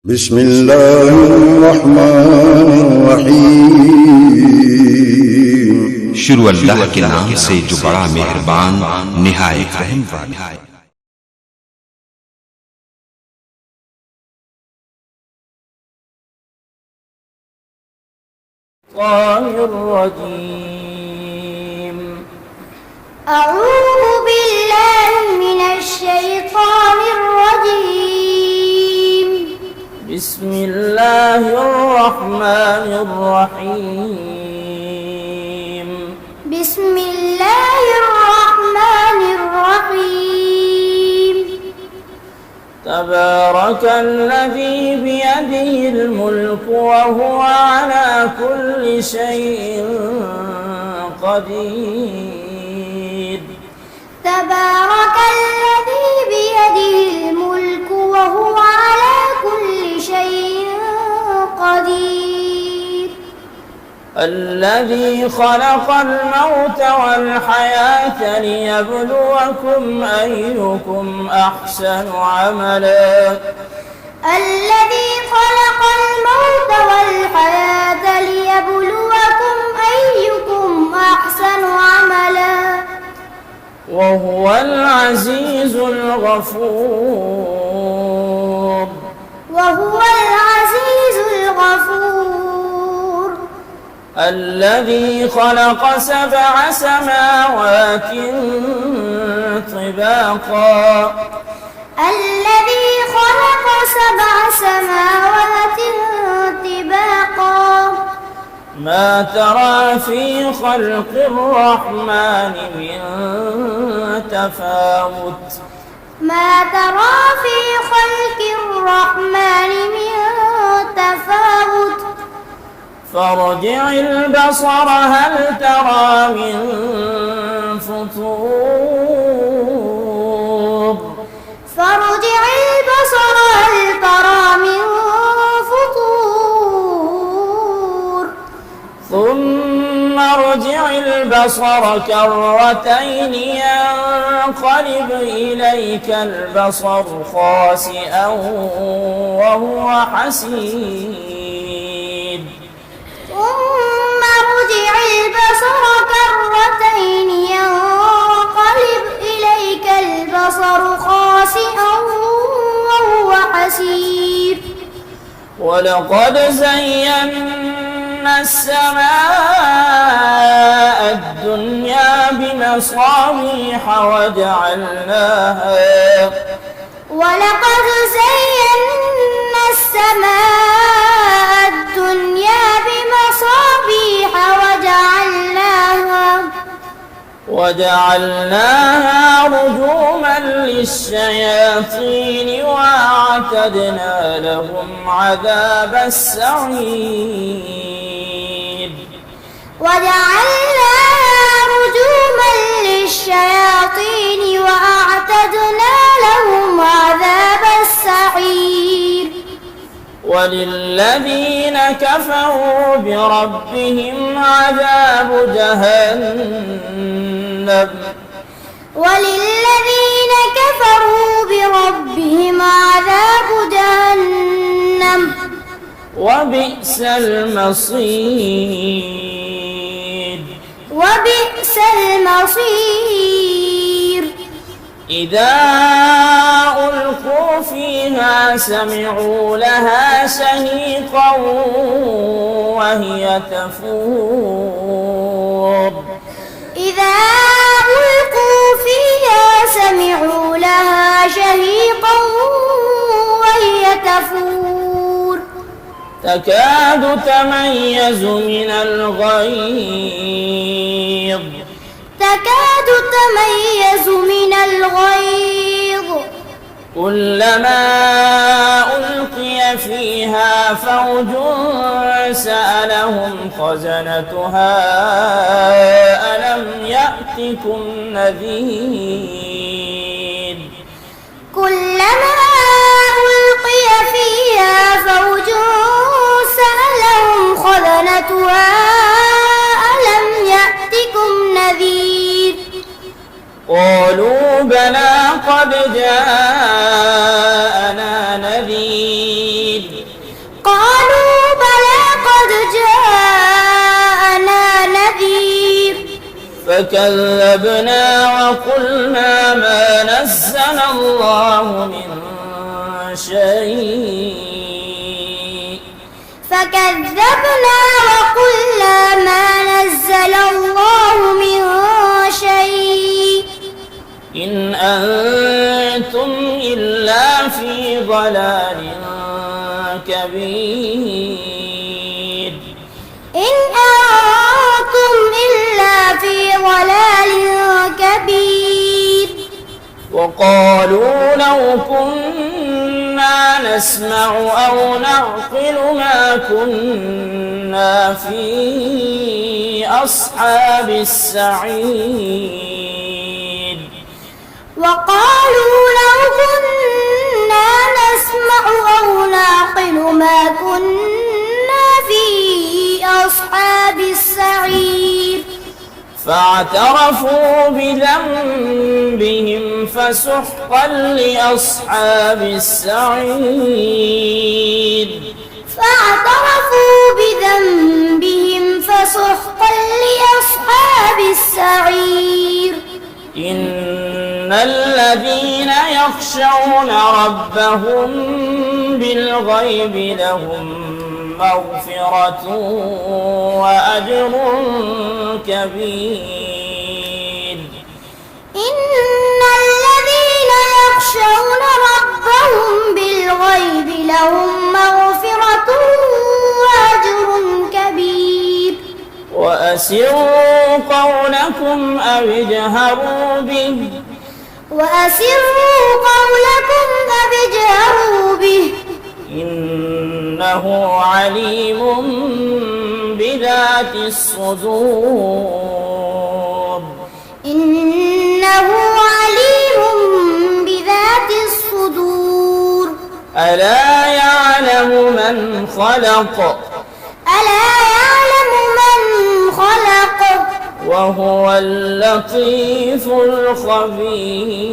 بسم الله الرحمن الرحیم شروع اللہ کے نام سے جو بڑا مہربان نہایت رحم والا ہے۔ أعوذ بالله من الشيطان الرجيم بسم الله الرحمن الرحيم بسم الله الرحمن الرحيم تبارك الذي بيده الملك وهو على كل شيء قدير تبارك الذي بيده الملك وهو على كل شيء قدير الذي خلق الموت والحياة ليبلوكم أيكم أحسن عملا الذي خلق الموت والحياة ليبلوكم أيكم أحسن عملا وهو العزيز الغفور وهو العزيز الغفور الذي خلق 7 سماوات طباقا الذي خلق 7 سماوات طباقا ما ترى في خلق الرحمن من تفاوت ما ترى في خلق الرحمن من تفاوت فارجع البصر هل ترى من فطور فارجع البصر هل ترى من فطور ثم ارجع البصر كرتين ينقلب إليك البصر خاسئا وهو حسير ثم ارجع البصر كرتين ينقلب إليك البصر خاسئا وهو حسير ولقد زينا السماء الدنيا بمصابيح ولقد زينا السماء الدنيا بمصابيح وجعلناها رجوما للشياطين وأعتدنا لهم عذاب السعير وجعلناها رجوما للشياطين وأعتدنا لهم عذاب السعير وللذين كفروا بربهم عذاب جهنم وللذين كفروا بربهم عذاب جهنم وبئس المصير وبئس المصير إذا ألقوا فيها سمعوا لها شهيقا وهي تفور إذا ألقوا فيها سمعوا لها شهيقا وهي تفور تكاد تميز من الغيظ تكاد تميز من الغيظ كلما ألقي فيها فوج سألهم خزنتها ألم يأتكم نذير كلما ألقي فيها فوج سألهم خزنتها ألم يأتكم نذير قالوا بلى قد جاءنا نذير قالوا بلى قد جاءنا نذير فكذبنا وقلنا ما نزل الله من شيء فكذبنا وقلنا ما نزل الله من شيء إن أنتم إلا في ضلال كبير إن أنتم إلا في ضلال كبير وقالوا لو كنا نسمع أو نعقل ما كنا في أصحاب السعير وقالوا لو كنا نسمع أو نعقل ما كنا في أصحاب السعير فاعترفوا بذنبهم فسحقا لأصحاب السعير فاعترفوا بذنبهم فسحقا لأصحاب السعير إن الذين يخشون ربهم بالغيب لهم مغفرة وأجر كبير إن الذين يخشون ربهم بالغيب لهم مغفرة وأجر كبير وأسروا قولكم أو اجهروا به إنه عليم بذات الصدور إنه عليم بذات الصدور ألا يعلم من خلق وهو اللطيف الخبير